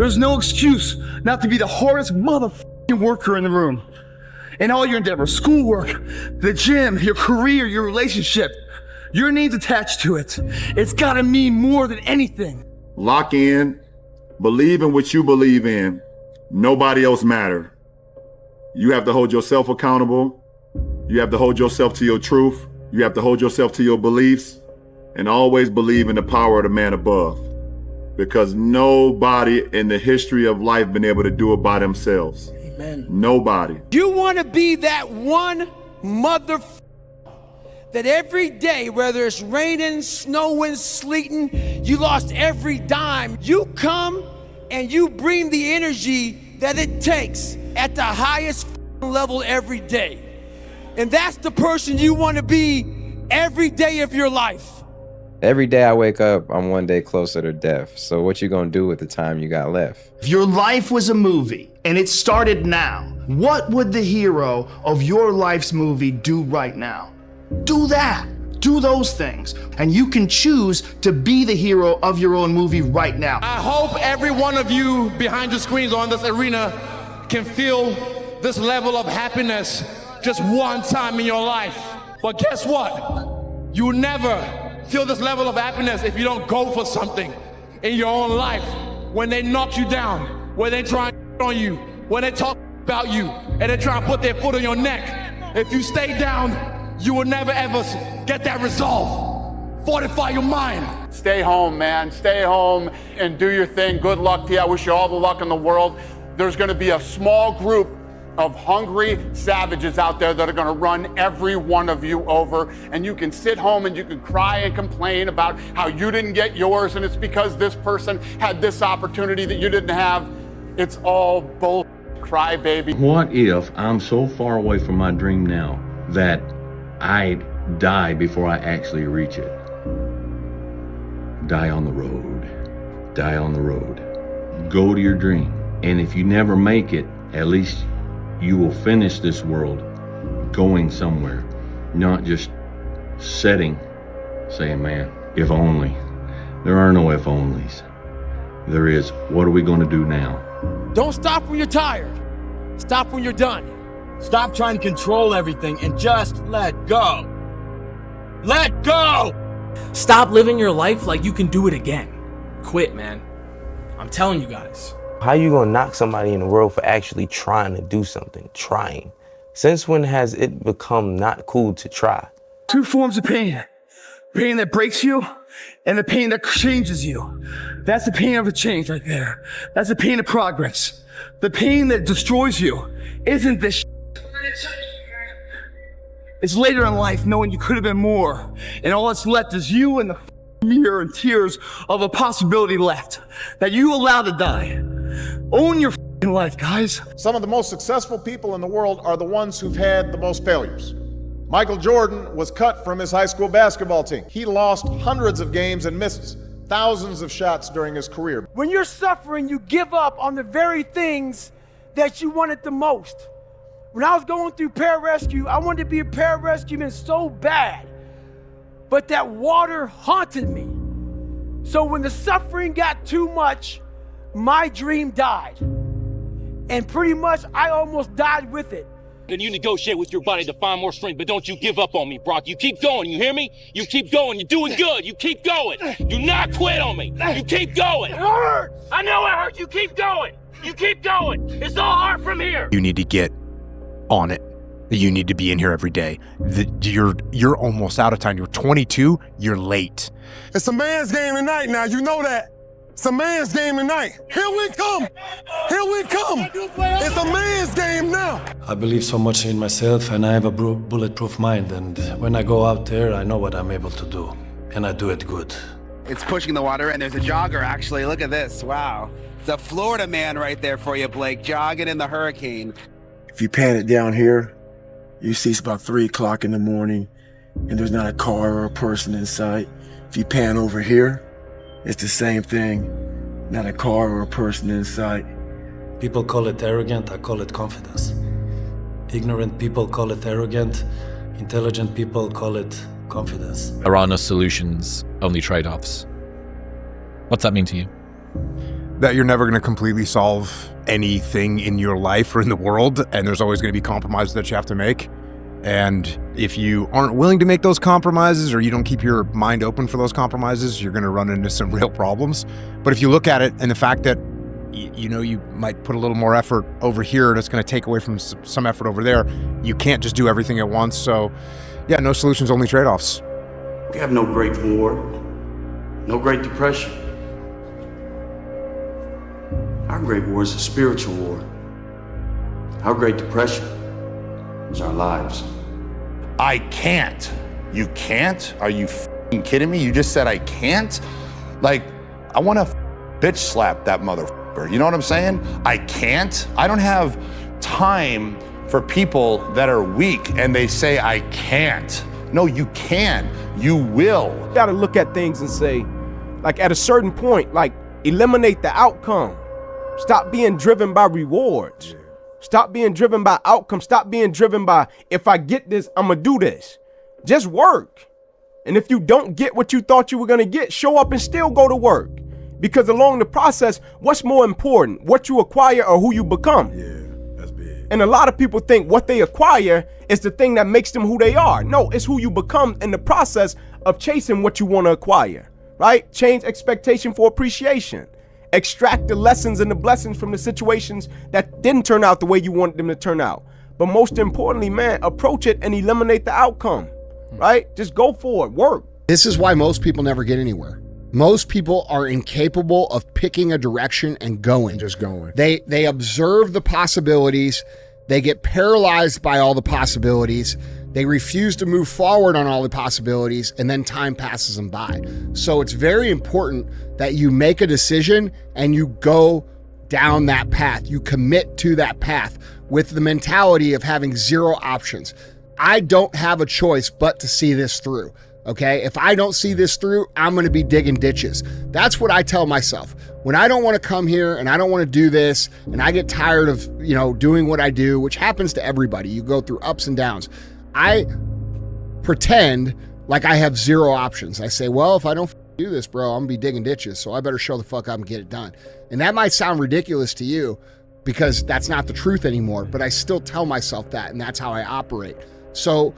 There's no excuse not to be the hardest motherfucking worker in the room. In all your endeavors, schoolwork, the gym, your career, your relationship, your name's attached to it. It's gotta mean more than anything. Lock in, believe in what you believe in. Nobody else matter. You have to hold yourself accountable. You have to hold yourself to your truth. You have to hold yourself to your beliefs, and always believe in the power of the man above. Because nobody in the history of life been able to do it by themselves. Amen. Nobody. You want to be that one that every day, whether it's raining, snowing, sleeting, you lost every dime. You come and you bring the energy that it takes at the highest level every day. And that's the person you want to be every day of your life. Every day I wake up, I'm one day closer to death. So what you gonna do with the time you got left? If your life was a movie and it started now, what would the hero of your life's movie do right now? Do that. Do those things. And you can choose to be the hero of your own movie right now. I hope every one of you behind your screens or in this arena can feel this level of happiness just one time in your life. But guess what? You never feel this level of happiness if you don't go for something in your own life. When they knock you down, when they try on you, when they talk about you, and they try to put their foot on your neck, if you stay down, you will never ever get that resolve. Fortify your mind. Stay home, man. Stay home and do your thing. Good luck to you. I wish you all the luck in the world. There's going to be a small group of hungry savages out there that are going to run every one of you over, and you can sit home and you can cry and complain about how you didn't get yours and it's because this person had this opportunity that you didn't have. It's all bull cry, baby. What if I'm so far away from my dream now that I die before I actually reach it? Die on the road. Die on the road. Go to your dream. And if you never make it, at least you will finish this world going somewhere, not just sitting, saying, man, if only. There are no if onlys. There is, what are we going to do now? Don't stop when you're tired. Stop when you're done. Stop trying to control everything and just let go. Let go! Stop living your life like you can do it again. Quit, man. I'm telling you guys. How you gonna knock somebody in the world for actually trying to do something? Trying. Since when has it become not cool to try? Two forms of pain. Pain that breaks you and the pain that changes you. That's the pain of a change right there. That's the pain of progress. The pain that destroys you isn't this It's later in life knowing you could have been more, and all that's left is you and the mirror and tears of a possibility left that you allowed to die. Own your life, guys. Some of the most successful people in the world are the ones who've had the most failures. Michael Jordan was cut from his high school basketball team. He lost hundreds of games and misses thousands of shots during his career. When you're suffering, you give up on the very things that you wanted the most. When I was going through pararescue, I wanted to be a pararescueman so bad, but that water haunted me. So when the suffering got too much, my dream died. And pretty much I almost died with it. Then you negotiate with your body to find more strength, but don't you give up on me, Brock. You keep going, you hear me? You keep going, you're doing good, you keep going. Do not quit on me, you keep going. It hurts! I know it hurts, you keep going. You keep going, it's all hard from here. You need to get on it. You need to be in here every day. You're almost out of time. You're 22, you're late. It's a man's game tonight now, you know that. It's a man's game tonight. Here we come. Here we come. It's a man's game now. I believe so much in myself and I have a bulletproof mind. And when I go out there, I know what I'm able to do. And I do it good. It's pushing the water and there's a jogger actually. Look at this. Wow. It's a Florida man right there for you, Blake, jogging in the hurricane. If you pan it down here, you see it's about 3 o'clock in the morning and there's not a car or a person in sight. If you pan over here, it's the same thing. Not a car or a person in sight. People call it arrogant, I call it confidence. Ignorant people call it arrogant. Intelligent people call it confidence. There are no solutions, only trade-offs. What's that mean to you? that you're never going to completely solve anything in your life or in the world, and there's always going to be compromises that you have to make. And if you aren't willing to make those compromises, or you don't keep your mind open for those compromises, you're going to run into some real problems. But if you look at it and the fact that you might put a little more effort over here and it's going to take away from some effort over there, you can't just do everything at once. So yeah, no solutions, only trade-offs. We have no Great War, no Great Depression. Our Great War is a spiritual war. Our Great Depression is our lives. I can't. You can't? Are you f***ing kidding me? You just said I can't? Like, I want to bitch slap that motherfucker. You know what I'm saying? I can't. I don't have time for people that are weak and they say I can't. No, you can. You will. You gotta look at things and say, like, at a certain point, like, eliminate the outcome. Stop being driven by rewards. Stop being driven by outcome. Stop being driven by, if I get this, I'm gonna do this. Just work. And if you don't get what you thought you were gonna get, show up and still go to work. Because along the process, what's more important, what you acquire or who you become? Yeah, that's big. And a lot of people think what they acquire is the thing that makes them who they are. No, it's who you become in the process of chasing what you want to acquire, right? Change expectation for appreciation. Extract the lessons and the blessings from the situations that didn't turn out the way you wanted them to turn out. But most importantly, man, approach it and eliminate the outcome, right? Just go for it, work. This is why most people never get anywhere. Most people are incapable of picking a direction and going. Just going. They observe the possibilities. They get paralyzed by all the possibilities. They refuse to move forward on all the possibilities, and then time passes them by. So it's very important that you make a decision and you go down that path. You commit to that path with the mentality of having zero options. I don't have a choice but to see this through. Okay, if I don't see this through, I'm going to be digging ditches. That's what I tell myself. When I don't want to come here and I don't want to do this and I get tired of, doing what I do, which happens to everybody. You go through ups and downs. I pretend like I have zero options. I say, well, if I don't do this, bro, I'm going to be digging ditches. So I better show the fuck up and get it done. And that might sound ridiculous to you because that's not the truth anymore, but I still tell myself that, and that's how I operate. So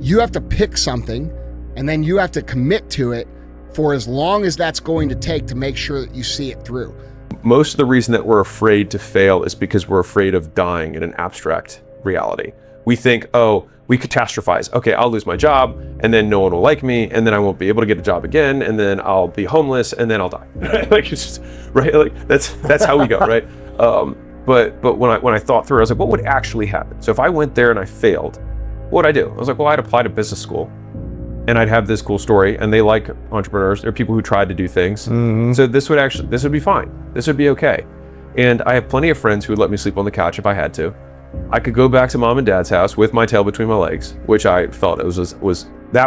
you have to pick something, and then you have to commit to it for as long as that's going to take to make sure that you see it through. Most of the reason that we're afraid to fail is because we're afraid of dying in an abstract reality. We think, oh, we catastrophize. Okay, I'll lose my job, and then no one will like me, and then I won't be able to get a job again, and then I'll be homeless, and then I'll die. Like, it's just, right? Like, that's how we go, right? But when I thought through, I was like, what would actually happen? So if I went there and I failed, what would I do? I was like, well, I'd apply to business school, and I'd have this cool story, and they like entrepreneurs. They're people who tried to do things. Mm-hmm. So this would be fine. This would be okay. And I have plenty of friends who would let me sleep on the couch if I had to. I could go back to mom and dad's house with my tail between my legs, which I felt that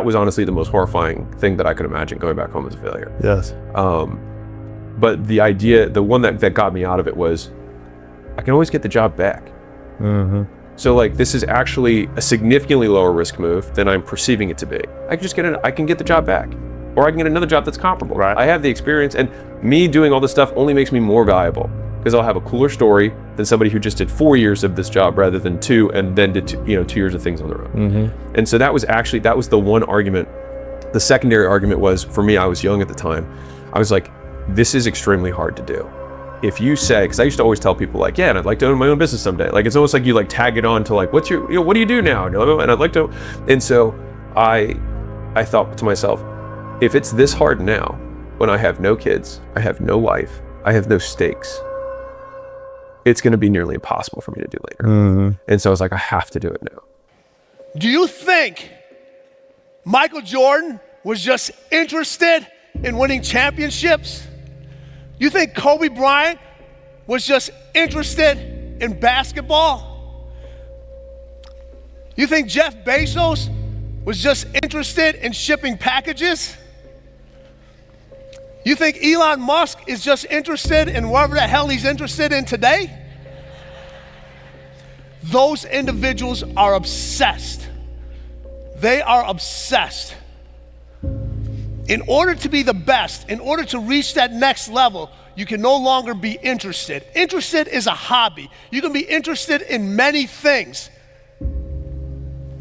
was honestly the most horrifying thing that I could imagine, going back home as a failure. Yes. But the idea, the one that got me out of it was, I can always get the job back. Mm-hmm. So like, this is actually a significantly lower risk move than I'm perceiving it to be. I can get the job back, or I can get another job that's comparable. Right. I have the experience, and me doing all this stuff only makes me more valuable, because I'll have a cooler story than somebody who just did 4 years of this job rather than 2, and then did 2 years of things on their own. Mm-hmm. And so that was the one argument. The secondary argument was, for me, I was young at the time. I was like, this is extremely hard to do. If you say, because I used to always tell people like, yeah, and I'd like to own my own business someday. Like, it's almost like you like tag it on to like, what do you do now? And I'd like to, and so I thought to myself, if it's this hard now, when I have no kids, I have no wife, I have no stakes, it's going to be nearly impossible for me to do later. Mm-hmm. And so I was like, I have to do it now. Do you think Michael Jordan was just interested in winning championships? You think Kobe Bryant was just interested in basketball? You think Jeff Bezos was just interested in shipping packages? You think Elon Musk is just interested in whatever the hell he's interested in today? Those individuals are obsessed. They are obsessed. In order to be the best, in order to reach that next level, you can no longer be interested. Interested is a hobby. You can be interested in many things.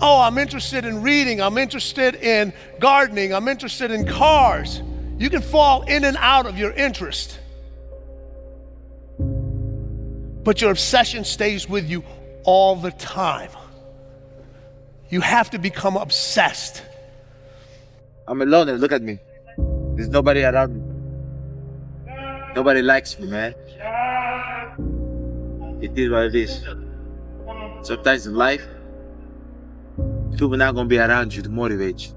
Oh, I'm interested in reading. I'm interested in gardening. I'm interested in cars. You can fall in and out of your interest. But your obsession stays with you all the time. You have to become obsessed. I'm alone and look at me. There's nobody around me. Nobody likes me, man. It is what it is. Sometimes in life, people are not gonna be around you to motivate you.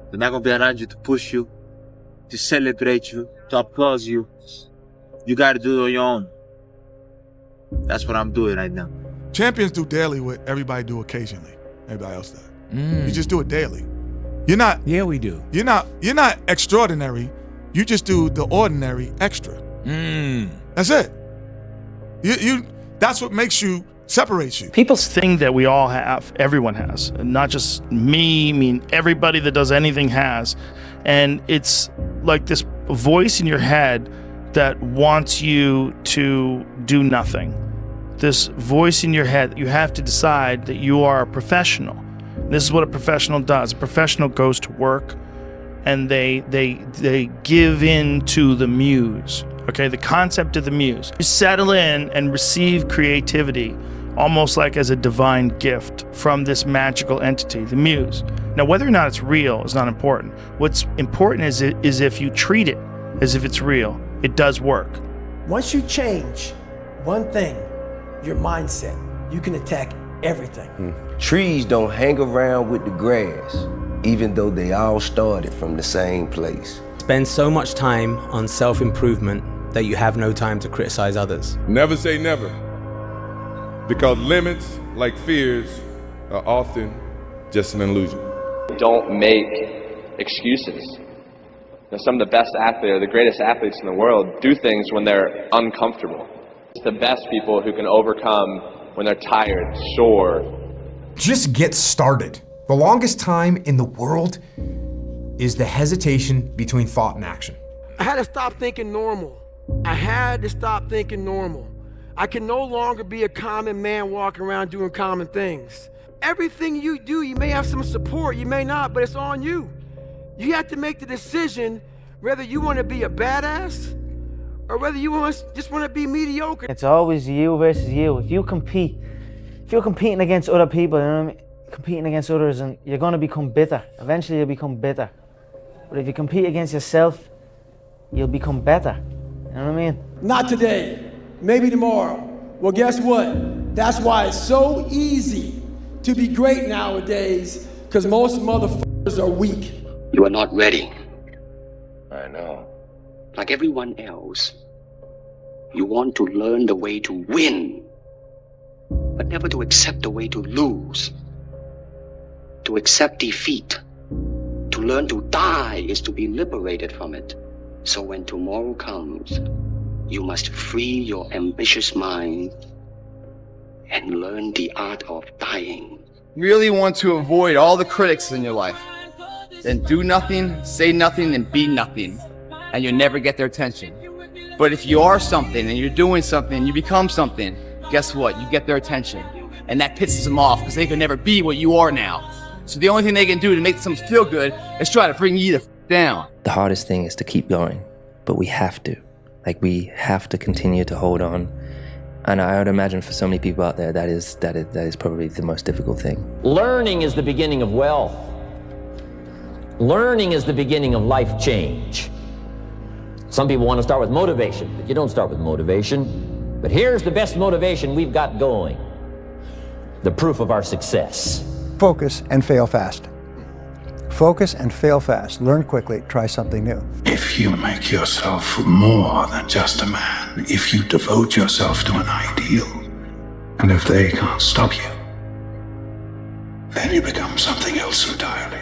They're not gonna be around you to push you, to celebrate you, to applaud you. You gotta do it on your own. That's what I'm doing right now. Champions do daily what everybody do occasionally. Everybody else does. You just do it daily. You're not. Yeah, we do. You're not extraordinary. You just do the ordinary extra. That's it. You. That's what makes you, separates you. People's thing that we all have, everyone has, and not just me. I mean, everybody that does anything has, and it's like this voice in your head that wants you to do nothing. This voice in your head, you have to decide that you are a professional. This is what a professional does. A professional goes to work and they give in to the muse. Okay, the concept of the muse. You settle in and receive creativity almost like as a divine gift from this magical entity, the muse. Now, whether or not it's real is not important. What's important is if you treat it as if it's real, it does work. Once you change one thing, your mindset, you can attack everything. Trees don't hang around with the grass, even though they all started from the same place. Spend so much time on self-improvement that you have no time to criticize others. Never say never, because limits, like fears, are often just an illusion. Don't make excuses. Now, some of the best athletes, or the greatest athletes in the world, do things when they're uncomfortable. It's the best people who can overcome when they're tired, sore. Just get started. The longest time in the world is the hesitation between thought and action. I had to stop thinking normal. I had to stop thinking normal. I can no longer be a common man walking around doing common things. Everything you do, you may have some support, you may not, but it's on you. You have to make the decision whether you want to be a badass or whether you just want to be mediocre. It's always you versus you. If you're competing against other people, you know what I mean? Competing against others, and you're going to become bitter. Eventually you'll become bitter. But if you compete against yourself, you'll become better. You know what I mean? Not today, maybe tomorrow. Well, guess what? That's why it's so easy to be great nowadays, because most motherfuckers are weak. You are not ready. I know. Like everyone else, you want to learn the way to win, but never to accept the way to lose. To accept defeat, to learn to die is to be liberated from it. So when tomorrow comes, you must free your ambitious mind and learn the art of dying. Really want to avoid all the critics in your life. Then do nothing, say nothing, and be nothing. And you'll never get their attention. But if you are something and you're doing something and you become something, guess what? You get their attention. And that pisses them off because they can never be what you are now. So the only thing they can do to make them feel good is try to bring you down. The hardest thing is to keep going, but we have to. Like, we have to continue to hold on. And I would imagine for so many people out there, that is probably the most difficult thing. Learning is the beginning of wealth. Learning is the beginning of life change. Some people want to start with motivation, but you don't start with motivation. But here's the best motivation we've got going. The proof of our success. Focus and fail fast. Focus and fail fast. Learn quickly, try something new. If you make yourself more than just a man, if you devote yourself to an ideal, and if they can't stop you, then you become something else entirely.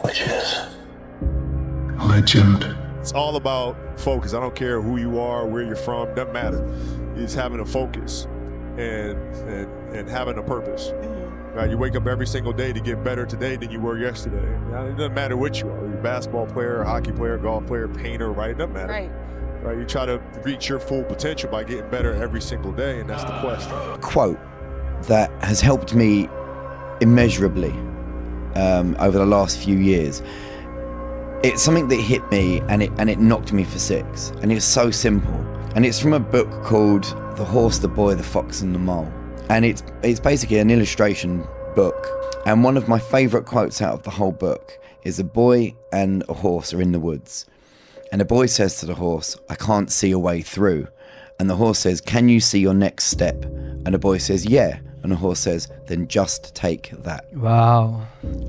Which is a legend. It's all about focus. I don't care who you are, where you're from, doesn't matter. It's having a focus and having a purpose. You wake up every single day to get better today than you were yesterday. It doesn't matter what you are. You're a basketball player, a hockey player, golf player, painter, right? It doesn't matter. Right? You try to reach your full potential by getting better every single day, and that's the quest. Quote that has helped me immeasurably over the last few years. It's something that hit me and it knocked me for six. And it's so simple. And it's from a book called The Horse, the Boy, the Fox and the Mole. And it's basically an illustration book. And one of my favorite quotes out of the whole book is a boy and a horse are in the woods. And the boy says to the horse, "I can't see a way through." And the horse says, "Can you see your next step?" And the boy says, "Yeah." And the horse says, "Then just take that." Wow.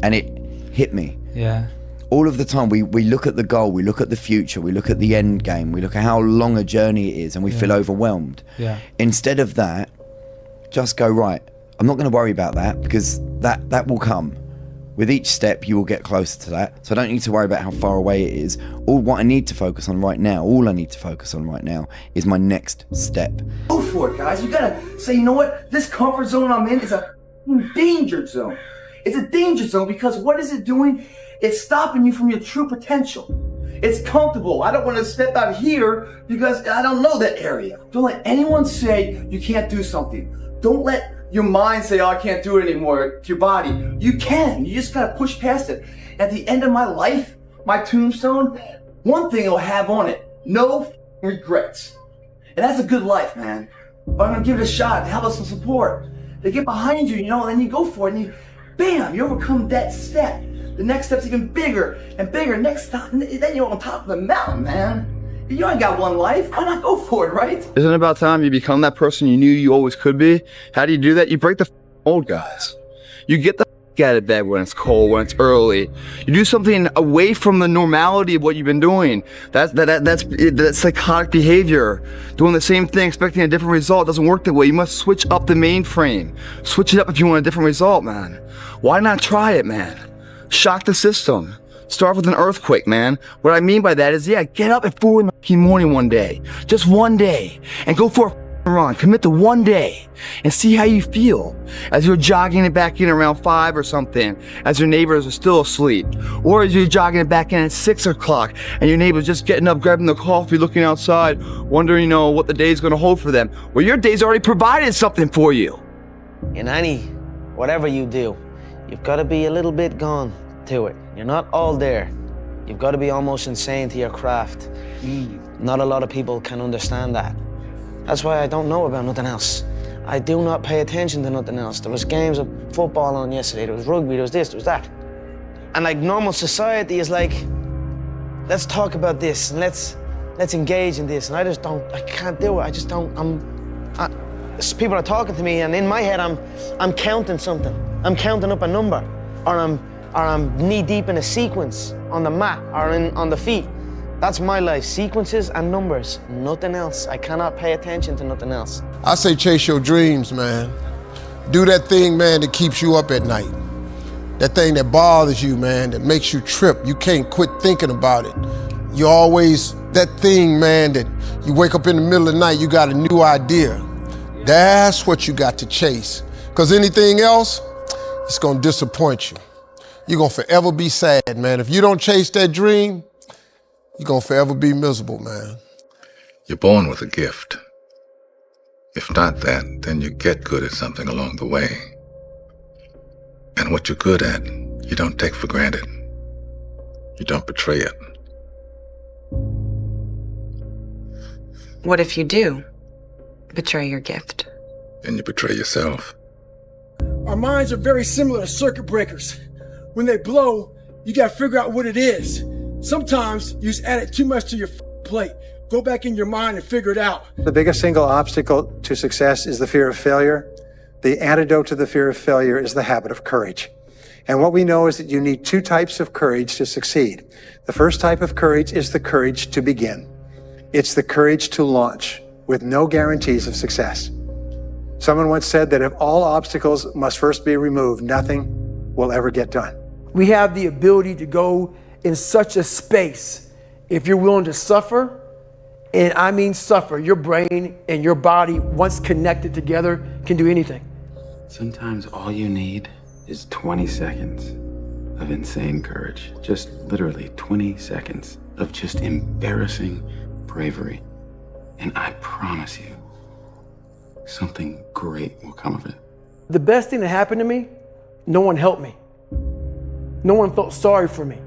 And it hit me. Yeah. All of the time, we look at the goal, we look at the future, we look at the end game, we look at how long a journey it is, and we feel overwhelmed. Yeah. Instead of that, just go, right, I'm not going to worry about that, because that will come. With each step, you will get closer to that. So I don't need to worry about how far away it is. All I need to focus on right now is my next step. Go for it, guys. You gotta say, you know what? This comfort zone I'm in is a danger zone. It's a danger zone because what is it doing? It's stopping you from your true potential. It's comfortable. I don't want to step out here because I don't know that area. Don't let anyone say you can't do something. Don't let your mind say, "Oh, I can't do it anymore," to your body. You can. You just gotta push past it. At the end of my life, my tombstone, one thing it'll have on it: no regrets. And that's a good life, man. But I'm gonna give it a shot. How about some support? They get behind you, and then you go for it, and you, bam, you overcome that step. The next step's even bigger and bigger. Next time, then you're on top of the mountain, man. You ain't got one life. Why not go for it, right? Isn't it about time you become that person you knew you always could be? How do you do that? You break the old guys. You get the out of bed when it's cold, when it's early. You do something away from the normality of what you've been doing. That's psychotic behavior. Doing the same thing, expecting a different result doesn't work that way. You must switch up the mainframe. Switch it up if you want a different result, man. Why not try it, man? Shock the system. Start with an earthquake, man. What I mean by that is, get up at 4 in the morning one day. Just one day. And go for a run. Commit to one day. And see how you feel. As you're jogging it back in around 5 or something. As your neighbors are still asleep. Or as you're jogging it back in at 6 o'clock. And your neighbor's just getting up, grabbing the coffee, looking outside. Wondering, what the day's going to hold for them. Well, your day's already provided something for you. In whatever you do, you've got to be a little bit gone to it. You're not all there. You've got to be almost insane to your craft. Not a lot of people can understand that. That's why I don't know about nothing else. I do not pay attention to nothing else. There was games of football on yesterday, there was rugby, there was this, there was that. And normal society is let's talk about this and let's engage in this. And I can't do it. I just don't, people are talking to me and in my head I'm counting something. I'm counting up a number, or I'm knee deep in a sequence on the mat or on the feet. That's my life, sequences and numbers, nothing else. I cannot pay attention to nothing else. I say chase your dreams, man. Do that thing, man, that keeps you up at night. That thing that bothers you, man, that makes you trip. You can't quit thinking about it. You always, that thing, man, that you wake up in the middle of the night, you got a new idea. That's what you got to chase. Because anything else, it's gonna disappoint you. You're gonna forever be sad, man. If you don't chase that dream, you're gonna forever be miserable, man. You're born with a gift. If not that, then you get good at something along the way. And what you're good at, you don't take for granted. You don't betray it. What if you do betray your gift? And you betray yourself. Our minds are very similar to circuit breakers. When they blow, you gotta figure out what it is. Sometimes you just added too much to your plate. Go back in your mind and figure it out. The biggest single obstacle to success is the fear of failure. The antidote to the fear of failure is the habit of courage. And what we know is that you need 2 types of courage to succeed. The first type of courage is the courage to begin. It's the courage to launch with no guarantees of success. Someone once said that if all obstacles must first be removed, nothing will ever get done. We have the ability to go in such a space if you're willing to suffer, and I mean suffer. Your brain and your body, once connected together, can do anything. Sometimes all you need is 20 seconds of insane courage. Just literally 20 seconds of just embarrassing bravery. And I promise you, something great will come of it. The best thing that happened to me, no one helped me. No one felt sorry for me.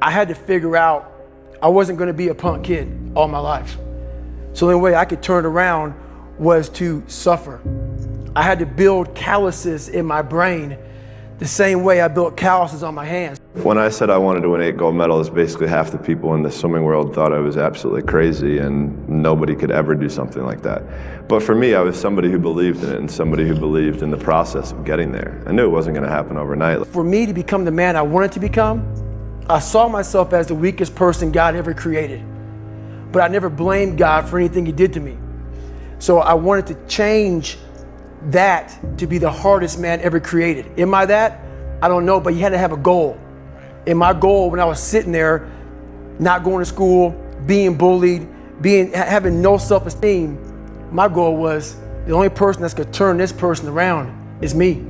I had to figure out I wasn't gonna be a punk kid all my life. So the only way I could turn around was to suffer. I had to build calluses in my brain the same way I built calluses on my hands. When I said I wanted to win 8 gold medals, basically half the people in the swimming world thought I was absolutely crazy and nobody could ever do something like that. But for me, I was somebody who believed in it and somebody who believed in the process of getting there. I knew it wasn't going to happen overnight. For me to become the man I wanted to become, I saw myself as the weakest person God ever created. But I never blamed God for anything he did to me. So I wanted to change that to be the hardest man ever created. Am I that? I don't know, but you had to have a goal. And my goal when I was sitting there, not going to school, being bullied, having no self-esteem, my goal was the only person that's gonna turn this person around is me.